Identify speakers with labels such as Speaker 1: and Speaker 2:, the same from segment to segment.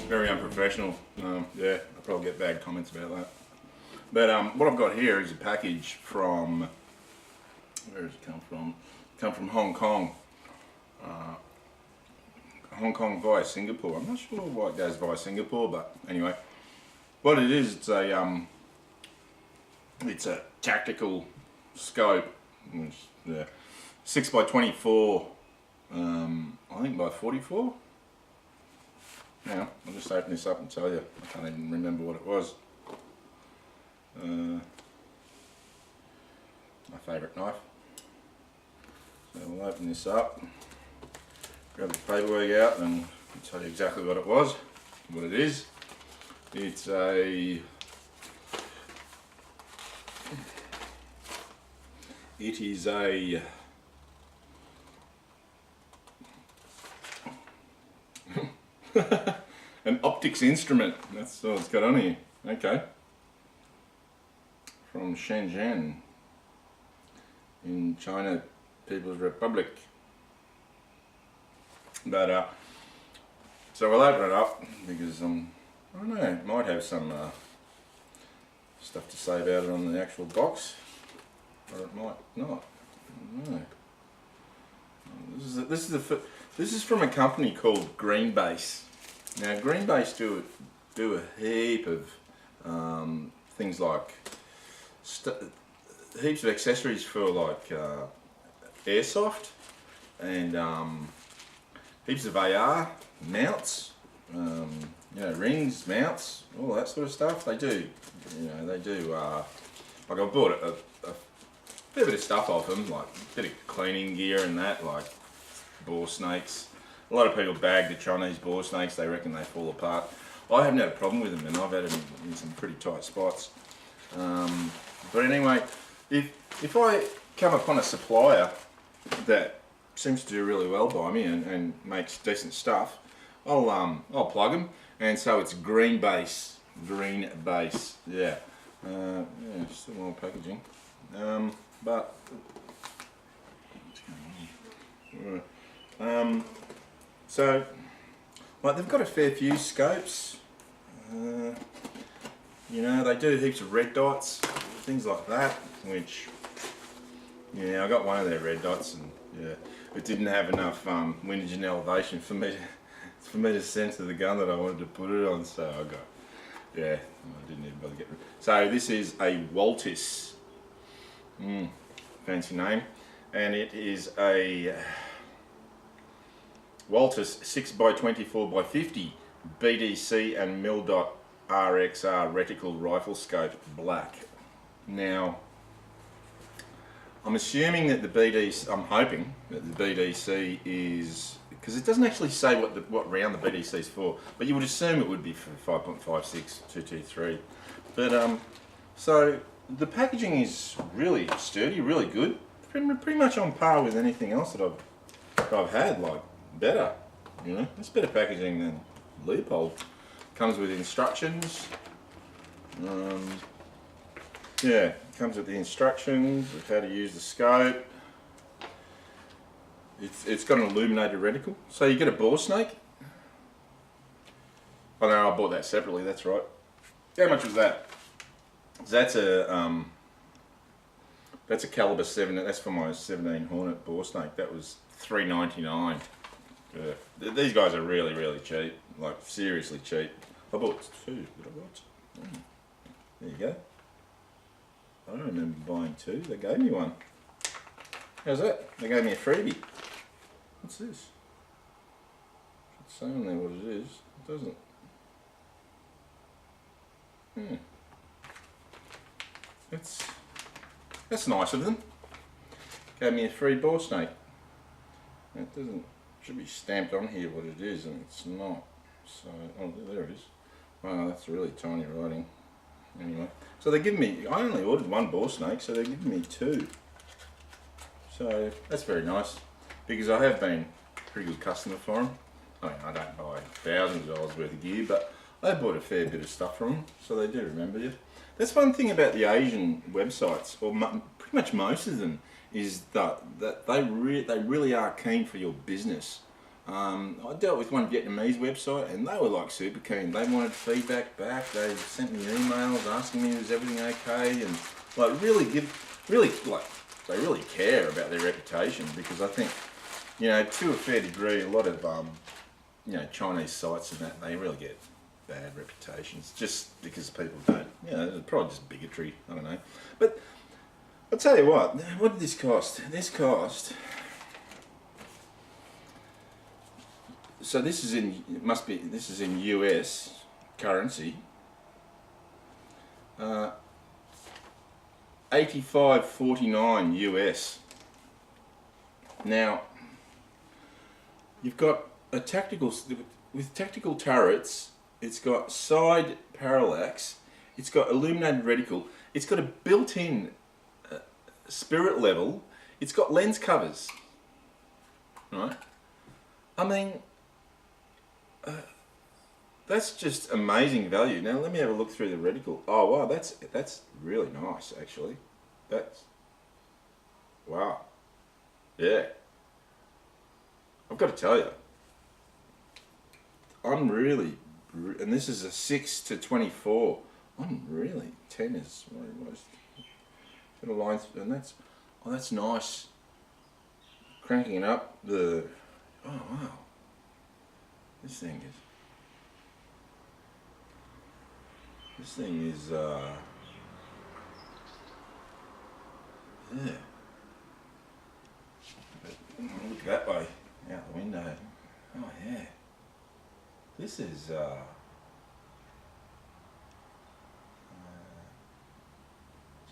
Speaker 1: Very unprofessional. Yeah, I'll probably get bad comments about that. But what I've got here is a package from, where does it come from? It comes from Hong Kong. Hong Kong via Singapore. I'm not sure why it goes via Singapore, but anyway. What it is, it's a tactical scope. Yeah, 6x24, I think by 44. Now, I'll just open this up and tell you. I can't even remember what it was. My favourite knife. So we'll open this up, grab the paperwork out, and I'll tell you exactly what it was, what it is. It's a... It is a... an optics instrument. That's all it's got on here. Okay. From Shenzhen in China People's Republic. But so we'll open it up because I don't know, it might have some stuff to say about it on the actual box, or it might not. I don't know. This is from a company called Greenbase. Now Greenbase do a heap of things like heaps of accessories for like airsoft and heaps of AR mounts, you know, rings, mounts, all that sort of stuff. They do, you know, they do. Like I bought a fair bit of stuff off them, like a bit of cleaning gear and that, like bore snakes. A lot of people bag the Chinese bore snakes, they reckon they fall apart. I haven't had a problem with them and I've had them in some pretty tight spots. But anyway, if I come upon a supplier that seems to do really well by me and makes decent stuff, I'll plug them. And so it's Greenbase, yeah. Yeah, still more packaging. But what's going on here? So, like, they've got a fair few scopes. You know, they do heaps of red dots, things like that, which, yeah, I got one of their red dots and yeah, it didn't have enough windage and elevation for me to center the gun that I wanted to put it on, so I got, yeah, I didn't even bother getting it. So this is a Woltis, fancy name, and it is a Woltis 6x24x50 BDC and mil.RXR reticle rifle scope black. Now, I'm assuming that the BDC, I'm hoping that the BDC is, because it doesn't actually say what round the BDC is for, but you would assume it would be for 5.56 223. But so the packaging is really sturdy, really good, pretty much on par with anything else that I've had, like better, you know, it's better packaging than Leopold. Comes with instructions. Yeah, comes with the instructions of how to use the scope. It's got an illuminated reticle, so you get a bore snake. Oh no, I bought that separately. That's right. How much was that? That's a caliber 7. That's for my 17 Hornet bore snake. That was $3.99. Yeah. These guys are really, really cheap. Like seriously cheap. I bought 2. Did I buy 2? There you go. I don't remember buying 2. They gave me one. How's that? They gave me a freebie. What's this? It should say on there what it is. It doesn't. That's nice of them. Gave me a free bore snake. It doesn't. Should be stamped on here what it is, and it's not. So, oh, there it is. Wow, that's really tiny writing. Anyway, so they give me. I only ordered 1 bore snake, so they're giving me 2. So that's very nice, because I have been a pretty good customer for them. I mean, I don't buy thousands of dollars worth of gear, but I bought a fair bit of stuff from them, so they do remember you. That's one thing about the Asian websites, or pretty much most of them, is that they really are keen for your business. I dealt with one Vietnamese website, and they were like super keen. They wanted feedback back. They sent me emails asking me was everything okay, and like they really care about their reputation, because I think, you know, to a fair degree, a lot of you know, Chinese sites and that, they really get bad reputations just because people don't, you know, it's probably just bigotry, I don't know. But I'll tell you what did this cost? This cost, so this is in, this is in US currency, $85.49 US. Now, you've got a tactical, with tactical turrets, it's got side parallax, it's got illuminated reticle, it's got a built-in spirit level, it's got lens covers, right? I mean, that's just amazing value. Now let me have a look through the reticle. Oh wow, that's really nice actually. That's, wow. Yeah. I've got to tell you, I'm really, and this is a 6-24. I'm really, 10 is most sort of lines, and that's, oh, that's nice. Cranking it up, oh wow, this thing is yeah. Look that way, out the window. Oh yeah. This is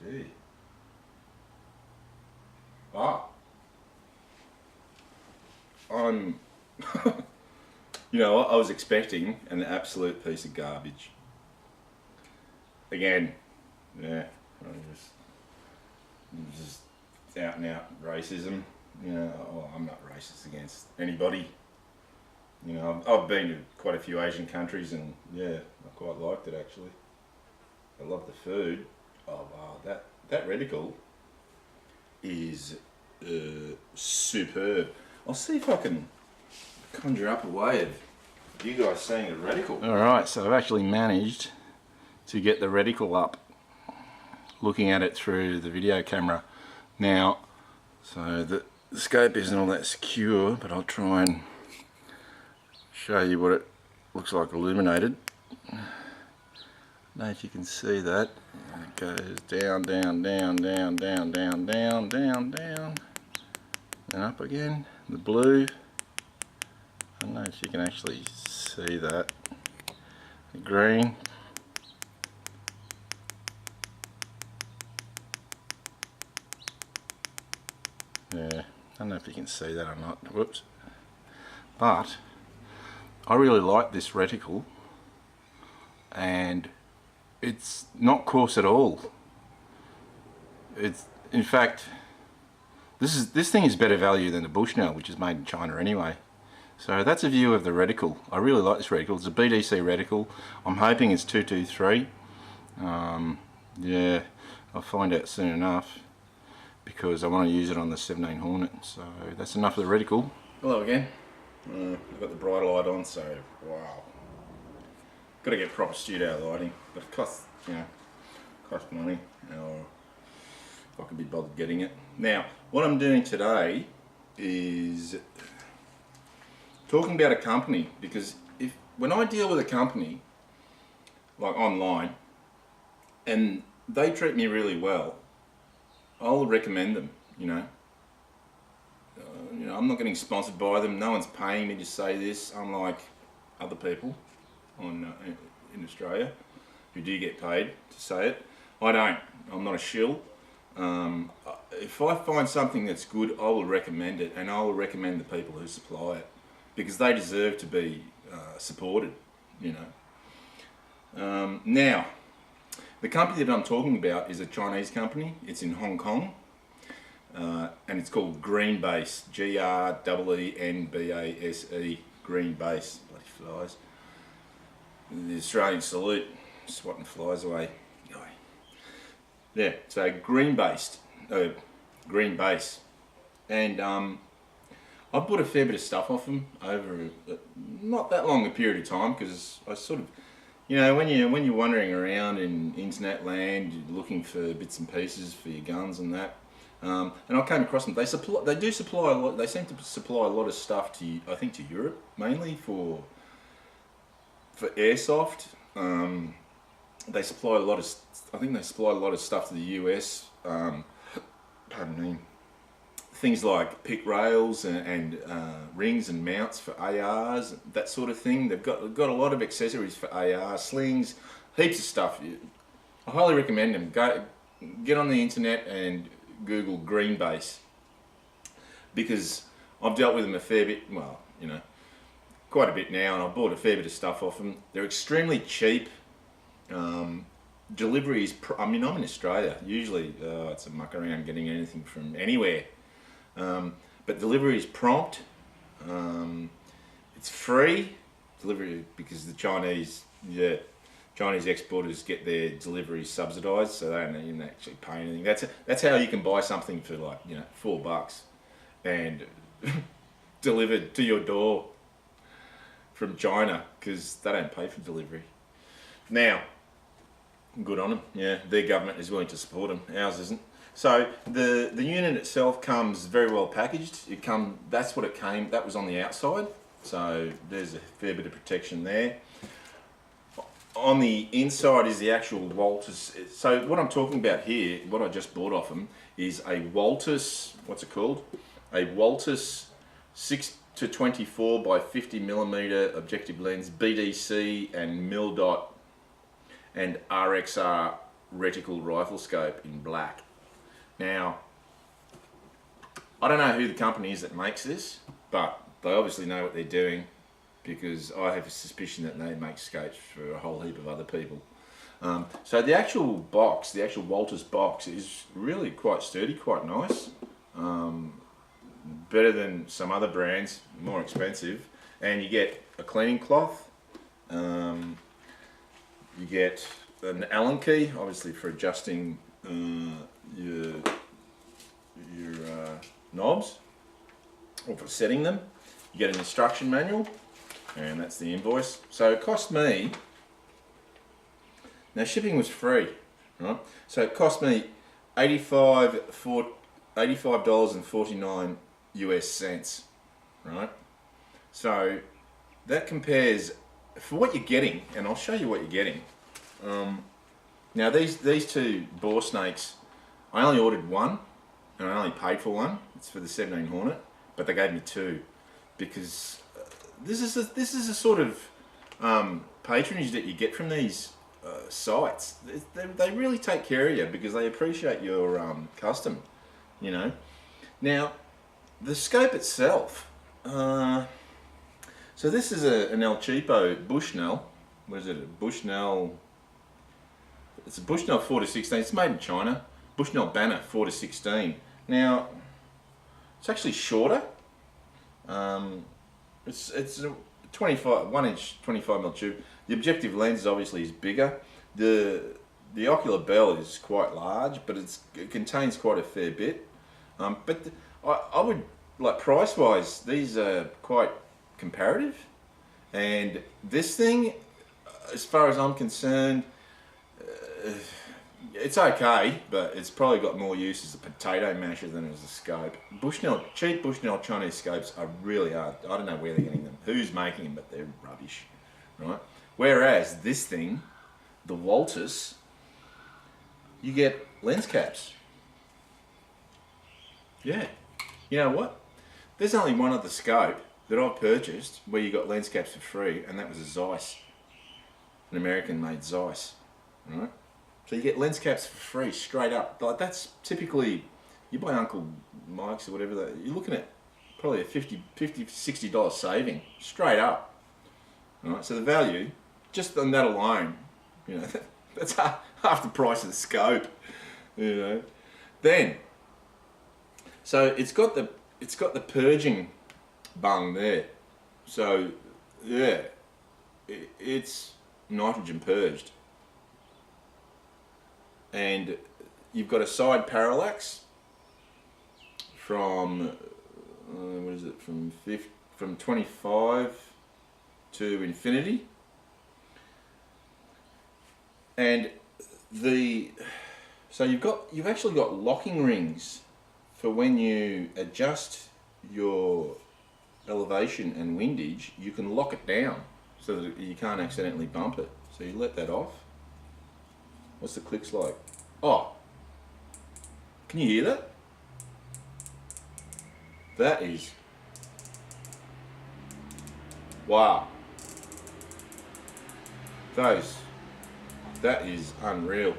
Speaker 1: gee. Wow. I'm you know, I was expecting an absolute piece of garbage. Again, yeah, just out and out racism. You know, oh, I'm not racist against anybody. You know, I've been to quite a few Asian countries, and yeah, I quite liked it actually. I love the food. Oh wow, that reticle is superb. I'll see if I can conjure up a way of you guys seeing the reticle. Alright, so I've actually managed to get the reticle up, looking at it through the video camera. Now, so the scope isn't all that secure, but I'll try and show you what it looks like illuminated. I don't know if you can see that. It goes down, down, down, down, down, down, down, down, down, and up again. The blue, I don't know if you can actually see that. The green, yeah, I don't know if you can see that or not. Whoops. But I really like this reticle, and it's not coarse at all. It's, in fact, this thing is better value than the Bushnell, which is made in China anyway. So that's a view of the reticle. I really like this reticle. It's a BDC reticle. I'm hoping it's 223. Yeah, I'll find out soon enough, because I want to use it on the 17 Hornet. So that's enough of the reticle. Hello again. I've got the bright light on, so wow. Got to get proper studio lighting, but it costs, you know, costs money, or if I can be bothered getting it. Now, what I'm doing today is talking about a company, because when I deal with a company, like online, and they treat me really well, I'll recommend them, you know. You know, I'm not getting sponsored by them, no one's paying me to say this, unlike other people in Australia who do get paid to say it. I don't. I'm not a shill. If I find something that's good, I will recommend it, and I will recommend the people who supply it, because they deserve to be supported, you know. Now, the company that I'm talking about is a Chinese company. It's in Hong Kong, and it's called Greenbase, Greenbase, Greenbase, bloody flies. The Australian salute, swatting flies away. Yeah, so Greenbase, and I bought a fair bit of stuff off them over not that long a period of time, because I sort of, you know, when you're wandering around in internet land, you're looking for bits and pieces for your guns and that. And I came across them. They do supply a lot. They seem to supply a lot of stuff to, I think, to Europe mainly for airsoft. They supply a lot of. I think they supply a lot of stuff to the US. Pardon me. Things like pick rails and rings and mounts for ARs, that sort of thing. They've got a lot of accessories for AR, slings, heaps of stuff. I highly recommend them. Get on the internet and Google Greenbase, because I've dealt with them a fair bit, well, you know, quite a bit now, and I've bought a fair bit of stuff off them. They're extremely cheap. Deliveries, I mean, I'm in Australia, usually it's a muck around getting anything from anywhere, but delivery is prompt. It's free delivery, because the Chinese exporters get their deliveries subsidised, so they don't even actually pay anything. That's how you can buy something for, like, you know, $4 and delivered to your door from China, because they don't pay for delivery. Now, good on them. Yeah, their government is willing to support them. Ours isn't. So the unit itself comes very well packaged. That's what it came. That was on the outside. So there's a fair bit of protection there. On the inside is the actual Woltis. So what I'm talking about here, what I just bought off them, is a Woltis. What's it called? A Woltis 6-24 by 50mm objective lens, BDC and mil dot and RXR reticle rifle scope in black. Now, I don't know who the company is that makes this, but they obviously know what they're doing, because I have a suspicion that they make scopes for a whole heap of other people. So the actual box, the actual Woltis box, is really quite sturdy, quite nice. Better than some other brands, more expensive. And you get a cleaning cloth. You get an Allen key, obviously for adjusting your knobs, or for setting them. You get an instruction manual, and that's the invoice. So it cost me, now shipping was free, right? So it cost me $85.49 US cents, right? So that compares, for what you're getting, and I'll show you what you're getting. Now these two bore snakes, I only ordered one, and I only paid for one. It's for the 17 Hornet, but they gave me two, because this is a sort of patronage that you get from these sites. They really take care of you, because they appreciate your custom, you know. Now, the scope itself, so this is an El Cheapo Bushnell. What is it? A Bushnell. It's a Bushnell 4-16. It's made in China. Bushnell Banner 4-16. Now, it's actually shorter. It's a 1-inch 25mm tube. The objective lens obviously is bigger. The ocular bell is quite large, but it contains quite a fair bit. But I would, like, price-wise, these are quite comparative. And this thing, as far as I'm concerned, it's okay, but it's probably got more use as a potato masher than as a scope. Cheap Bushnell Chinese scopes are really hard. I don't know where they're getting them, who's making them, but they're rubbish, right? Whereas this thing, the Woltis, you get lens caps. Yeah. You know what? There's only one other scope that I've purchased where you got lens caps for free, and that was a Zeiss, an American-made Zeiss, right? So you get lens caps for free, straight up. Like, that's typically, you buy Uncle Mike's or whatever, you're looking at probably a $50, $60 saving, straight up. Right? So the value, just on that alone, you know, that's half the price of the scope, you know. Then, So it's got the purging bung there. So yeah, it's nitrogen purged, and you've got a side parallax from what is it, from 25 to infinity, and so you've actually got locking rings for when you adjust your elevation and windage. You can lock it down so that you can't accidentally bump it. So you let that off. What's the clicks like? Oh, can you hear that? That is, wow. That is unreal.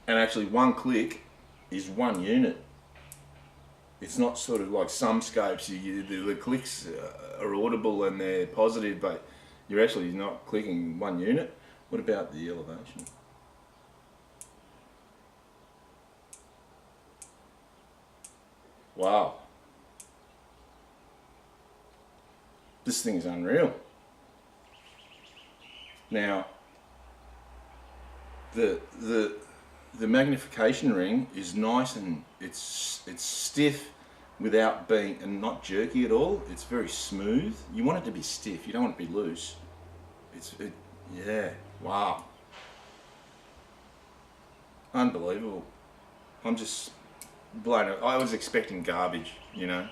Speaker 1: And actually one click is 1 unit. It's not sort of like some scopes, the clicks are audible and they're positive, but you're actually not clicking 1 unit. What about the elevation? Wow. This thing is unreal. Now, the magnification ring is nice, and it's stiff without being, and not jerky at all. It's very smooth. You want it to be stiff, you don't want it to be loose. Yeah, wow. Unbelievable. I'm just blown away. I was expecting garbage, you know,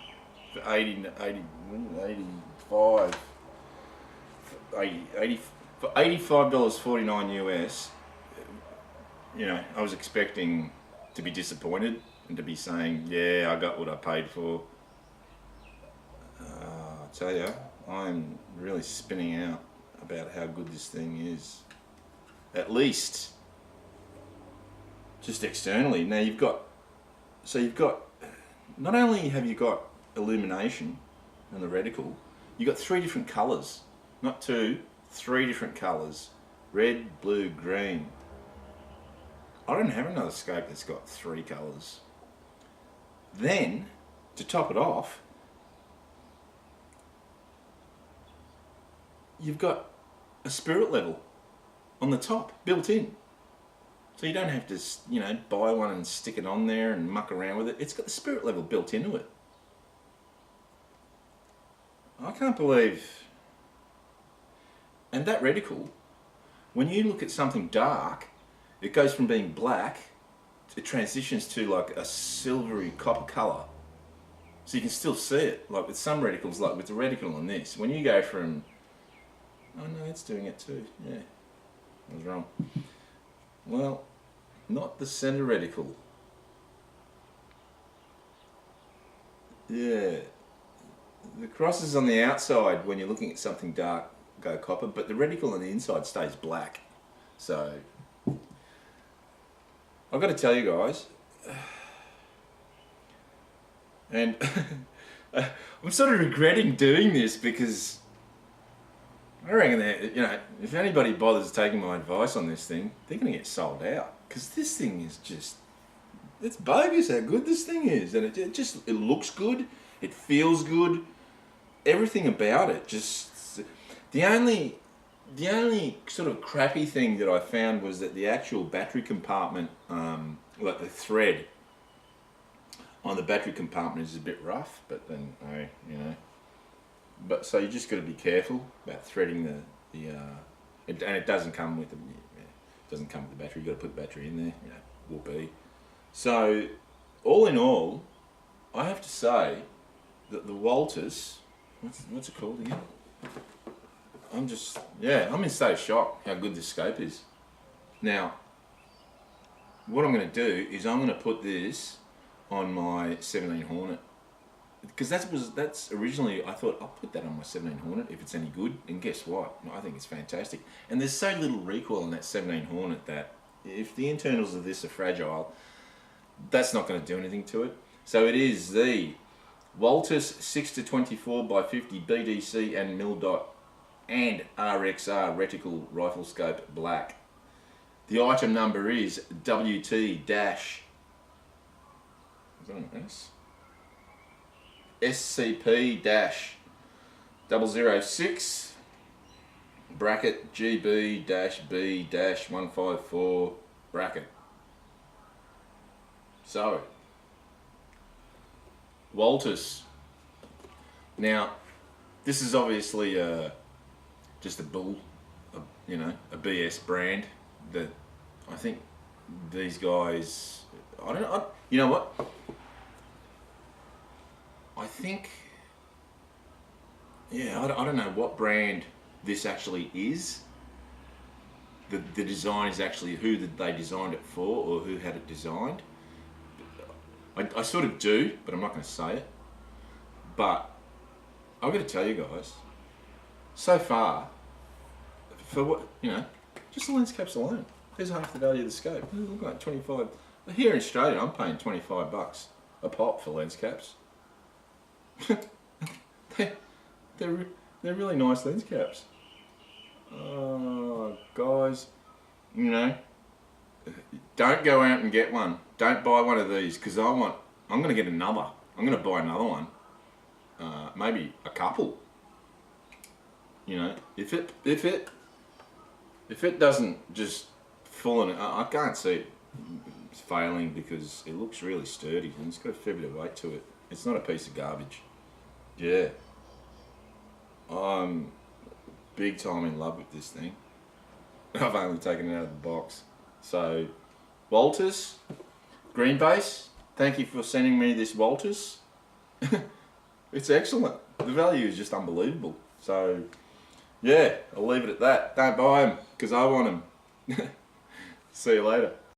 Speaker 1: for 85.49 US. You know, I was expecting to be disappointed and to be saying, yeah, I got what I paid for. I tell you, I'm really spinning out about how good this thing is. At least, just externally. Now you've got, not only have you got illumination on the reticle, you've got 3 different colours. Not 2, 3 different colours. Red, blue, green. I don't have another scope that's got 3 colours. Then, to top it off, you've got a spirit level on the top, built in. So you don't have to, you know, buy one and stick it on there and muck around with it. It's got the spirit level built into it. I can't believe... And that reticle, when you look at something dark, it goes from being black, it transitions to like a silvery copper colour. So you can still see it, like with some reticles, like with the reticle on this. When you go from, oh no, it's doing it too, yeah, I was wrong. Well, not the centre reticle. Yeah, the crosses on the outside when you're looking at something dark go copper, but the reticle on the inside stays black. So I've got to tell you guys, and I'm sort of regretting doing this, because I reckon that, you know, if anybody bothers taking my advice on this thing, they're going to get sold out, because this thing is just, it's bogus how good this thing is, and it looks good, it feels good, everything about it. Just the only sort of crappy thing that I found was that the actual battery compartment, like the thread on the battery compartment, is a bit rough, but then, you know, but so you just got to be careful about threading and it doesn't come with the, it doesn't come with the battery. You got to put the battery in there, you know, whoopee. So all in all, I have to say that the Woltis, what's it called again? I'm in a state of shock how good this scope is. Now, what I'm going to do is I'm going to put this on my 17 Hornet, because that's originally, I thought I'll put that on my 17 Hornet if it's any good, and guess what? I think it's fantastic. And there's so little recoil on that 17 Hornet that if the internals of this are fragile, that's not going to do anything to it. So it is the Woltis 6-24 by 50 BDC and mil dot and RXR reticle rifle scope black. The item number is WT dash, is that an S? SCP dash 006 bracket GB dash B dash 154 bracket. So, Woltis. Now, this is obviously just a bull, you know, a BS brand that I think these guys, I don't know, you know what? I think, yeah, I don't know what brand this actually is. The design is actually who they designed it for or who had it designed. I sort of do, but I'm not going to say it. But I've got to tell you guys, so far, for what, you know, just the lens caps alone, there's half the value of the scope. Look like 25. Here in Australia, I'm paying $25 a pop for lens caps. they're really nice lens caps. Oh, guys, you know, don't go out and get one. Don't buy one of these because I'm going to get another. I'm going to buy another one. Maybe a couple. You know, if it doesn't just fall in, I can't see it failing because it looks really sturdy and it's got a fair bit of weight to it. It's not a piece of garbage. Yeah, I'm big time in love with this thing. I've only taken it out of the box. So, Woltis, Greenbase, thank you for sending me this Woltis. It's excellent. The value is just unbelievable. So, yeah, I'll leave it at that. Don't buy them because I want them. See you later.